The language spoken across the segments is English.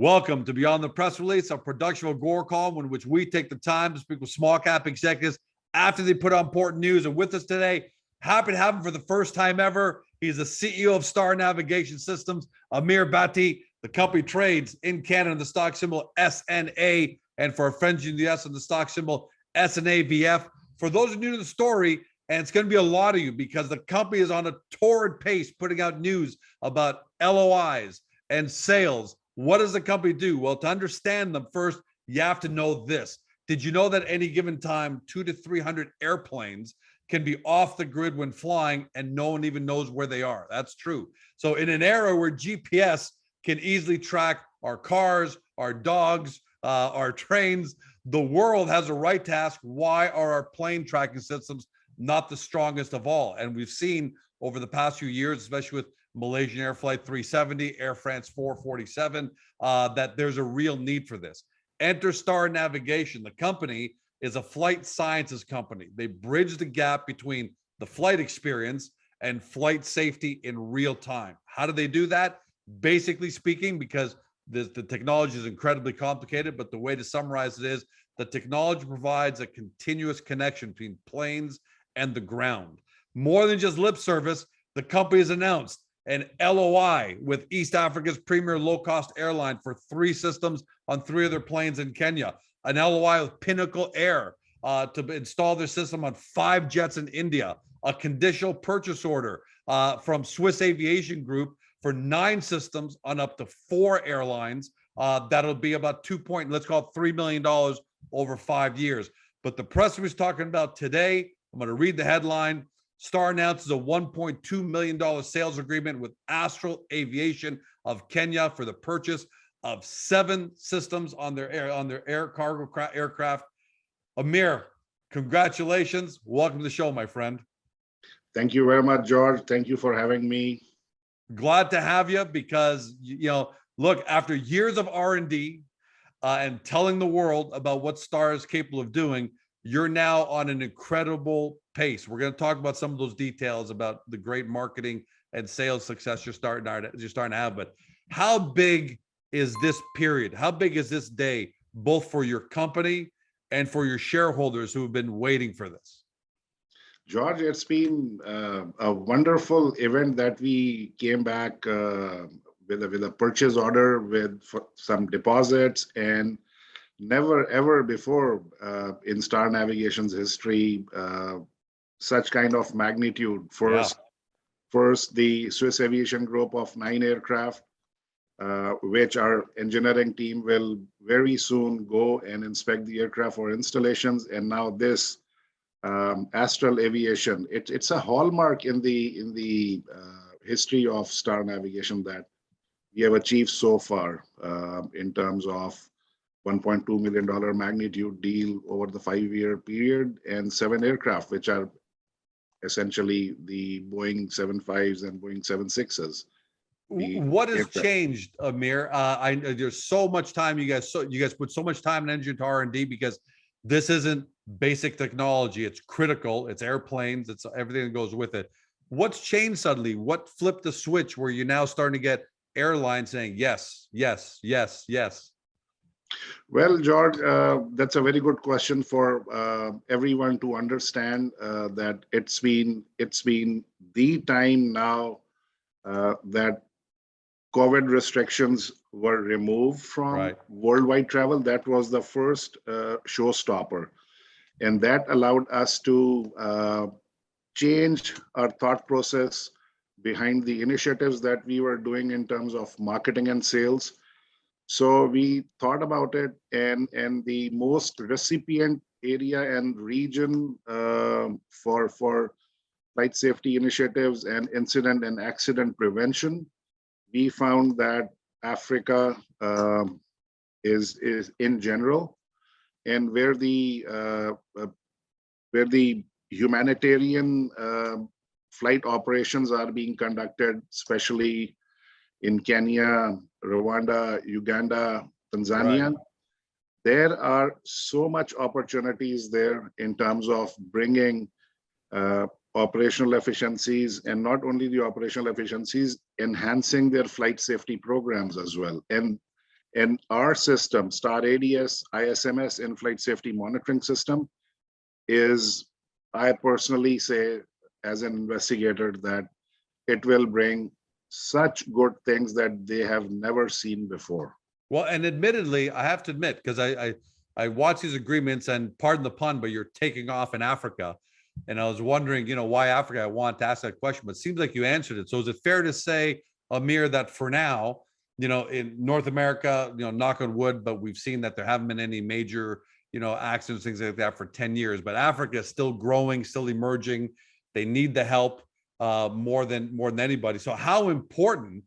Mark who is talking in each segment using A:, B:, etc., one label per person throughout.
A: Welcome to Beyond the Press Release, a production of Gore Call, in which we take the time to speak with small cap executives after they put out important news. And with us today, happy to have him for the first time ever. He's the CEO of Star Navigation Systems, Amir Bhatti. The company trades in Canada, the stock symbol SNA, and for our friends in the US, on the stock symbol SNAVF. For those who are new to the story, and it's going to be a lot of you because the company is on a torrid pace putting out news about LOIs and sales. What does the company do? Well, to understand them, first, you have to know this. Did you know that any given time, 200 to 300 airplanes can be off the grid when flying and no one even knows where they are? That's true. So in an era where GPS can easily track our cars, our dogs, our trains, the world has a right to ask, why are our plane tracking systems not the strongest of all? And we've seen over the past few years, especially with Malaysian Air Flight 370, Air France 447, that there's a real need for this. Enter Star Navigation. The company is a flight sciences company. They bridge the gap between the flight experience and flight safety in real time. How do they do that? Basically speaking, because the technology is incredibly complicated, but the way to summarize it is the technology provides a continuous connection between planes and the ground. More than just lip service, the company has announced an LOI with East Africa's premier low-cost airline for 3 systems on 3 of their planes in Kenya. An LOI with Pinnacle Air to install their system on 5 jets in India. A conditional purchase order from Swiss Aviation Group for 9 systems on up to 4 airlines. That'll be about let's call it $3 million over 5 years. But the press was talking about today, I'm going to read the headline. Star announces a $1.2 million sales agreement with Astral Aviation of Kenya for the purchase of 7 systems on their air cargo aircraft. Amir, congratulations. Welcome to the show, my friend.
B: Thank you very much, George. Thank you for having me.
A: Glad to have you because, look, after years of R&D and telling the world about what Star is capable of doing, you're now on an incredible pace. We're going to talk about some of those details about the great marketing and sales success you're starting to have. But how big is this period? How big is this day, both for your company and for your shareholders who have been waiting for this?
B: George, it's been a wonderful event that we came back with a purchase order with some deposits, and never ever before in Star Navigation's history such kind of magnitude. First, the Swiss Aviation Group of 9 aircraft, which our engineering team will very soon go and inspect the aircraft for installations, and now this Astral Aviation. It's a hallmark in the history of Star Navigation that we have achieved so far in terms of $1.2 million magnitude deal over the 5-year period, and 7 aircraft, which are essentially the Boeing 75s and Boeing 76s.
A: What has changed, Amir? There's so much time you guys put so much time and energy into R&D because this isn't basic technology. It's critical. It's airplanes. It's everything that goes with it. What's changed suddenly? What flipped the switch where you're now starting to get airlines saying yes, yes, yes, yes?
B: Well, George, that's a very good question for everyone to understand that it's been the time now that COVID restrictions were removed from worldwide travel. That was the first showstopper, and that allowed us to change our thought process behind the initiatives that we were doing in terms of marketing and sales. So we thought about it, and the most recipient area and region for flight safety initiatives and incident and accident prevention, we found that Africa is in general, and where the humanitarian flight operations are being conducted, especially in Kenya, Rwanda, Uganda, Tanzania. There are so much opportunities there in terms of bringing operational efficiencies, and not only the operational efficiencies, enhancing their flight safety programs as well. And And our system, Star ADS ISMS in-flight safety monitoring system, is, I personally say, as an investigator, that it will bring such good things that they have never seen before.
A: Well, and admittedly, I have to admit, because I watch these agreements, and pardon the pun, but you're taking off in Africa. And I was wondering, why Africa? I want to ask that question, but it seems like you answered it. So is it fair to say, Amir, that for now, in North America, knock on wood, but we've seen that there haven't been any major, accidents, things like that for 10 years, but Africa is still growing, still emerging. They need the help more than anybody. So how important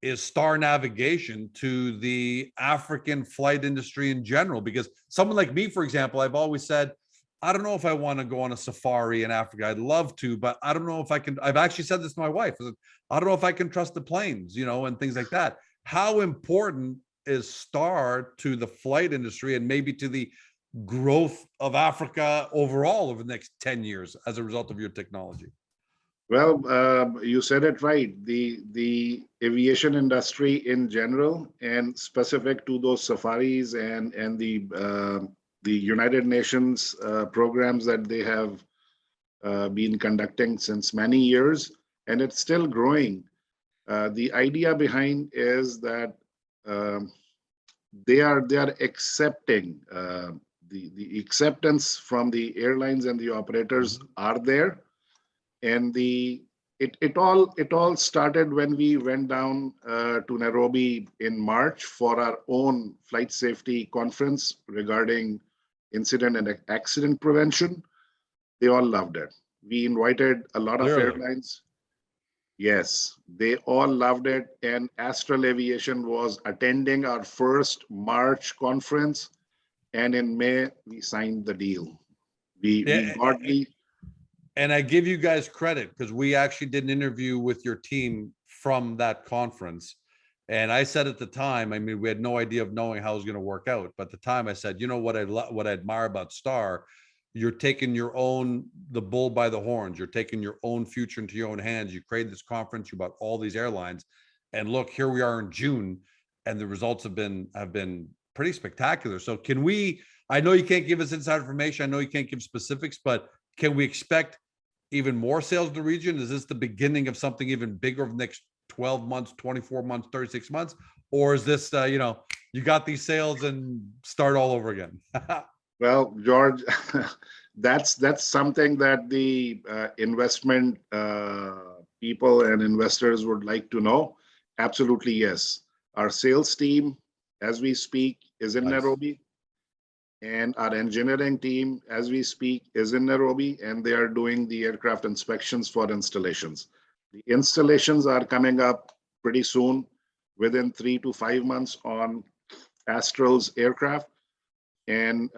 A: is Star Navigation to the African flight industry in general? Because someone like me, for example, I've always said, I don't know if I want to go on a safari in Africa. I'd love to, but I don't know if I can. I've actually said this to my wife. I don't know if I can trust the planes, and things like that. How important is Star to the flight industry and maybe to the growth of Africa overall over the next 10 years as a result of your technology?
B: Well, you said it right. The aviation industry in general, and specific to those safaris and the United Nations programs that they have been conducting since many years, and it's still growing. The idea behind is that they are accepting the acceptance from the airlines and the operators are there, and it all started when we went down to Nairobi in March for our own flight safety conference regarding incident and accident prevention. They all loved it. We invited a lot of airlines. Yes, they all loved it. And Astral Aviation was attending our first March conference. And in May, we signed the deal. We got the...
A: And I give you guys credit because we actually did an interview with your team from that conference. And I said at the time, we had no idea of knowing how it was going to work out. But at the time I said, what I admire about Star, you're taking the bull by the horns. You're taking your own future into your own hands. You created this conference, you bought all these airlines, and look, here we are in June, and the results have been pretty spectacular. So I know you can't give us inside information. I know you can't give specifics, but can we expect even more sales in the region? Is this the beginning of something even bigger over the next 12 months, 24 months, 36 months? Or is this, you got these sales and start all over again?
B: Well, George, that's something that the investment people and investors would like to know. Absolutely, yes. Our sales team, as we speak, is in Nairobi. And our engineering team, as we speak, is in Nairobi, and they are doing the aircraft inspections for installations. The installations are coming up pretty soon, within 3 to 5 months on Astral's aircraft. And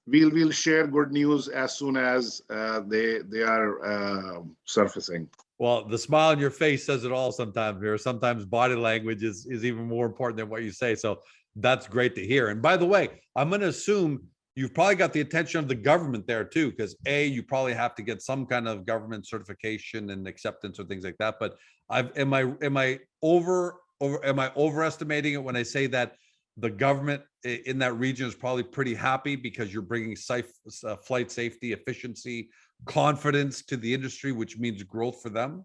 B: we'll share good news as soon as they are surfacing.
A: Well, the smile on your face says it all sometimes here. Sometimes body language is even more important than what you say. So that's great to hear. And by the way, I'm going to assume you've probably got the attention of the government there too, because you probably have to get some kind of government certification and acceptance or things like that. But am I overestimating it when I say that the government in that region is probably pretty happy because you're bringing flight safety, efficiency, confidence to the industry, which means growth for them?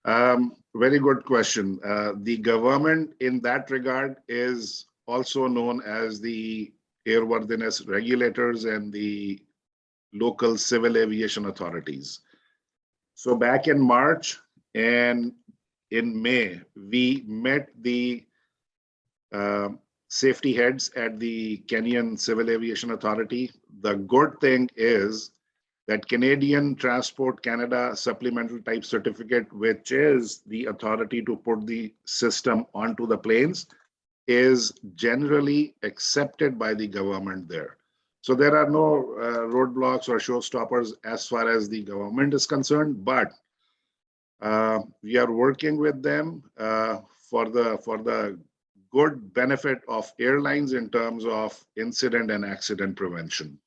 B: Very good question. The government in that regard is also known as the airworthiness regulators and the local civil aviation authorities. So back in March and in May, we met the safety heads at the Kenyan Civil Aviation Authority. The good thing is that Canadian Transport Canada Supplemental Type Certificate, which is the authority to put the system onto the planes, is generally accepted by the government there. So there are no roadblocks or showstoppers as far as the government is concerned, but we are working with them for the good benefit of airlines in terms of incident and accident prevention.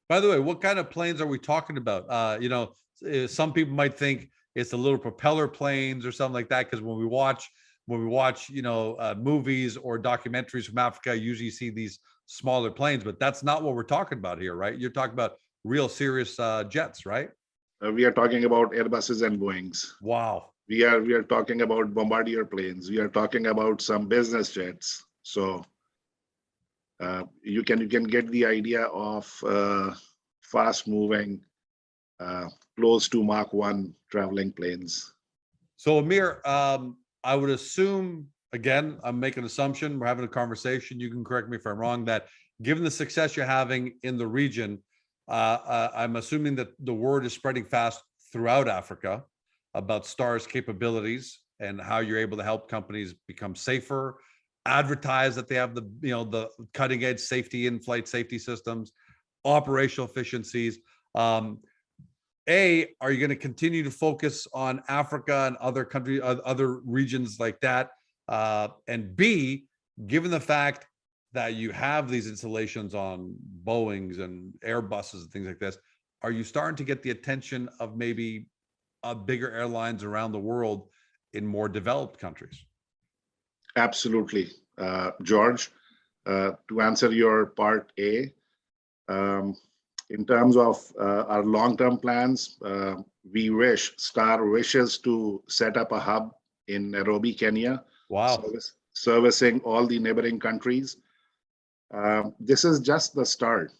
A: By the way, what kind of planes are we talking about? Some people might think it's the little propeller planes or something like that, because when we watch when we watch, movies or documentaries from Africa, usually you see these smaller planes, but that's not what we're talking about here, right? You're talking about real serious jets, right?
B: We are talking about Airbuses and Boeings.
A: Wow.
B: We are talking about Bombardier planes. We are talking about some business jets. So you can get the idea of fast moving, close to Mach 1 traveling planes.
A: So Amir, I would assume, again, I'm making an assumption, we're having a conversation, you can correct me if I'm wrong, that given the success you're having in the region, I'm assuming that the word is spreading fast throughout Africa about Star's capabilities and how you're able to help companies become safer, advertise that they have the cutting edge safety in-flight safety systems, operational efficiencies. Are you going to continue to focus on Africa and other countries, other regions like that? And B, given the fact that you have these installations on Boeings and Airbuses and things like this, are you starting to get the attention of maybe bigger airlines around the world in more developed countries?
B: Absolutely, George. To answer your part A, in terms of our long-term plans, Star wishes to set up a hub in Nairobi, Kenya,
A: Wow.
B: servicing all the neighboring countries. This is just the start.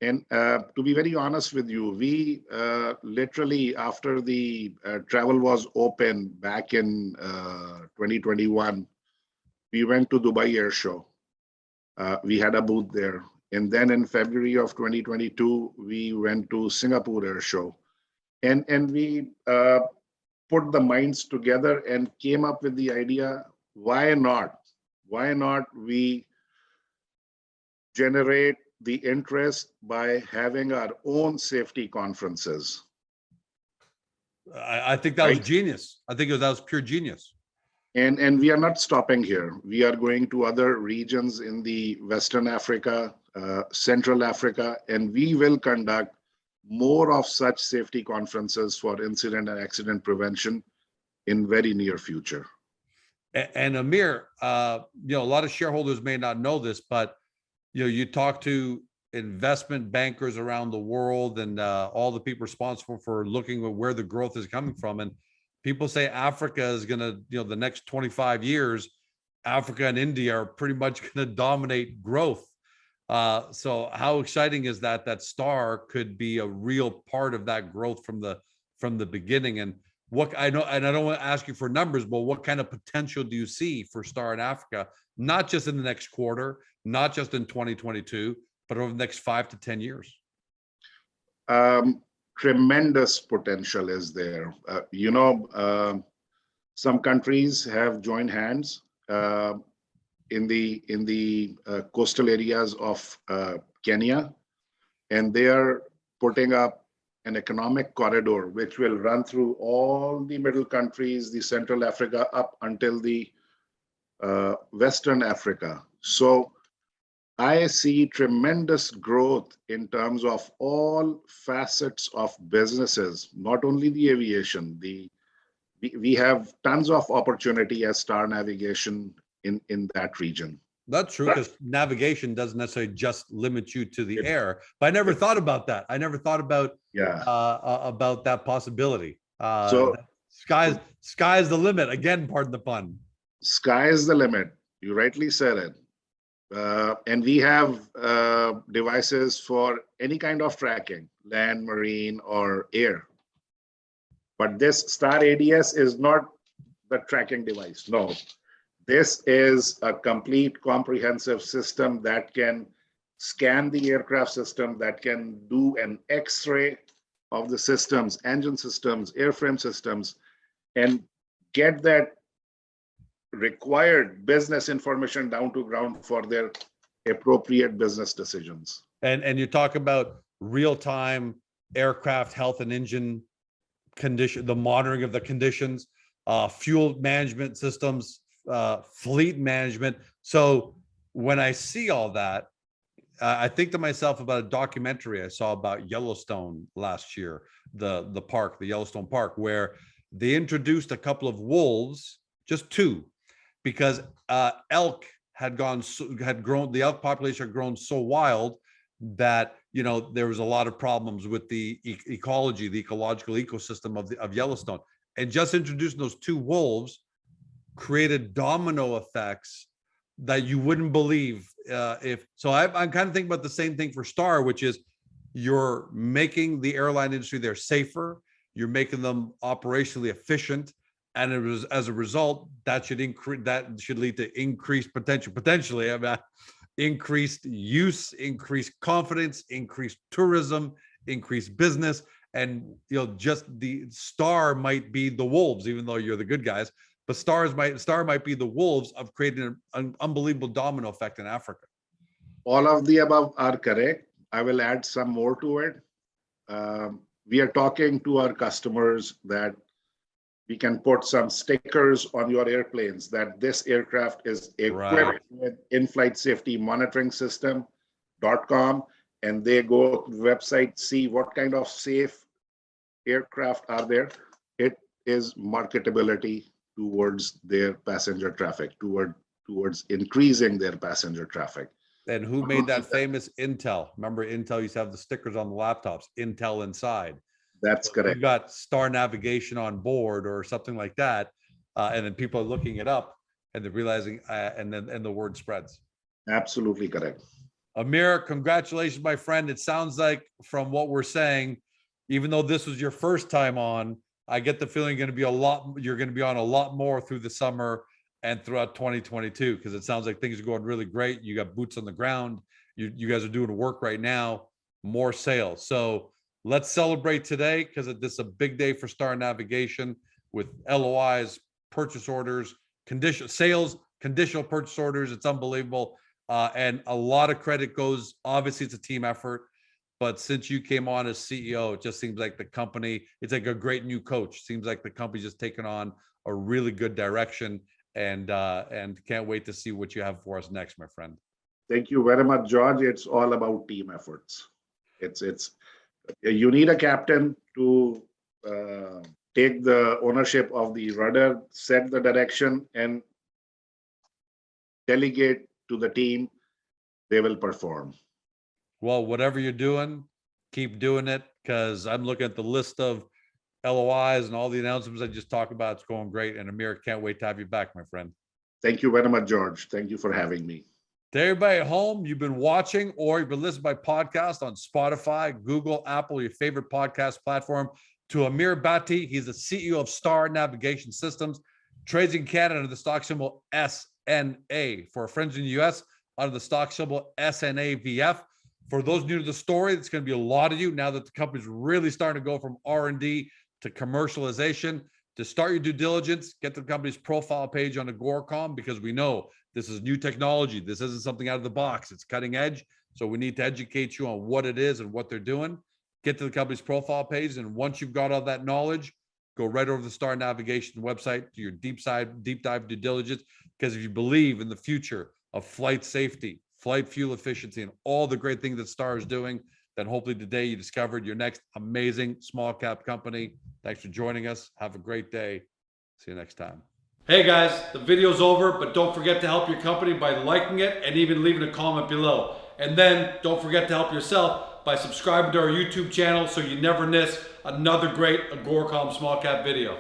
B: And to be very honest with you, we literally, after the travel was open back in 2021, we went to Dubai Air Show. We had a booth there. And then in February of 2022, we went to Singapore Air Show. And we put the minds together and came up with the idea, why not? Why not we generate the interest by having our own safety conferences?
A: I think that was genius. I think that was pure genius.
B: And we are not stopping here. We are going to other regions in the Western Africa, Central Africa, and we will conduct more of such safety conferences for incident and accident prevention in very near future.
A: And Amir, a lot of shareholders may not know this, but you talk to investment bankers around the world and all the people responsible for looking at where the growth is coming from. And people say Africa is going to, the next 25 years, Africa and India are pretty much going to dominate growth. So how exciting is that Star could be a real part of that growth from the beginning? And what I know, and I don't want to ask you for numbers, but what kind of potential do you see for Star in Africa, not just in the next quarter, not just in 2022, but over the next 5 to 10 years?
B: Tremendous potential is there. Some countries have joined hands in the coastal areas of Kenya, and they are putting up an economic corridor which will run through all the middle countries, the Central Africa, up until the Western Africa. So I see tremendous growth in terms of all facets of businesses, not only the aviation. We have tons of opportunity as Star Navigation in that region.
A: That's true, because navigation doesn't necessarily just limit you to the air. But I never thought about that. I never thought about that possibility.
B: So
A: sky's the limit. Again, pardon the pun.
B: Sky is the limit. You rightly said it. And we have devices for any kind of tracking, land, marine, or air. But this Star ADS is not the tracking device. No. This is a complete comprehensive system that can scan the aircraft system, that can do an X-ray of the systems, engine systems, airframe systems, and get that required business information down to ground for their appropriate business decisions.
A: And you talk about real-time aircraft health and engine condition, the monitoring of the conditions, fuel management systems, fleet management. So when I see all that, I think to myself about a documentary I saw about Yellowstone last year, the Yellowstone Park, where they introduced a couple of wolves just two, because elk had grown, the elk population had grown so wild that, you know, there was a lot of problems with the ecology, the ecological ecosystem of Yellowstone. And just introducing those two wolves created domino effects that you wouldn't believe if. So I'm kind of thinking about the same thing for Star, which is you're making the airline industry there safer, you're making them operationally efficient, and it was, as a result, that should lead to increased potentially, increased use, increased confidence, increased tourism, increased business. And, you know, just the Star might be the wolves, even though you're the good guys, but Star might be the wolves of creating an unbelievable domino effect in Africa.
B: All of the above are correct. I will add some more to it. We are talking to our customers that we can put some stickers on your airplanes that this aircraft is equipped with in-flight safety monitoring system.com, and they go to the website, see what kind of safe aircraft are there. It is marketability towards their passenger traffic, towards increasing their passenger traffic.
A: And who made that famous Intel? Remember, Intel used to have the stickers on the laptops, Intel inside.
B: That's correct.
A: You got Star Navigation on board or something like that, and then people are looking it up and they're realizing, and the word spreads.
B: Absolutely correct.
A: Amir, congratulations, my friend. It sounds like from what we're saying, even though this was your first time on, I get the feeling you're going to be on a lot more through the summer and throughout 2022, because it sounds like things are going really great. You got boots on the ground. You guys are doing work right now, more sales. So let's celebrate today, because this is a big day for Star Navigation with LOIs, purchase orders, conditional purchase orders. It's unbelievable. And a lot of credit goes, obviously it's a team effort, but since you came on as CEO, it just seems like the company, it's like a great new coach. Seems like the company's just taken on a really good direction, and can't wait to see what you have for us next, my friend.
B: Thank you very much, George. It's all about team efforts. You need a captain to take the ownership of the rudder, set the direction, and delegate to the team. They will perform.
A: Well, whatever you're doing, keep doing it, because I'm looking at the list of LOIs and all the announcements I just talked about. It's going great. And Amir, can't wait to have you back, my friend.
B: Thank you very much, George. Thank you for having me.
A: To everybody at home, you've been watching or you've been listening to my podcast on Spotify, Google, Apple, your favorite podcast platform. To Amir Bhatti, he's the CEO of Star Navigation Systems, trades in Canada under the stock symbol SNA. For our friends in the US, under the stock symbol SNAVF. For those new to the story, it's going to be a lot of you now that the company's really starting to go from R&D to commercialization. To start your due diligence, get the company's profile page on Agoracom, because we know this is new technology. This isn't something out of the box. It's cutting edge. So we need to educate you on what it is and what they're doing. Get to the company's profile page. And once you've got all that knowledge, go right over to the Star Navigation website, do your deep dive due diligence. Because if you believe in the future of flight safety, flight fuel efficiency, and all the great things that Star is doing, then hopefully today you discovered your next amazing small cap company. Thanks for joining us. Have a great day. See you next time. Hey guys, the video's over, but don't forget to help your company by liking it and even leaving a comment below. And then don't forget to help yourself by subscribing to our YouTube channel so you never miss another great Agoracom small cap video.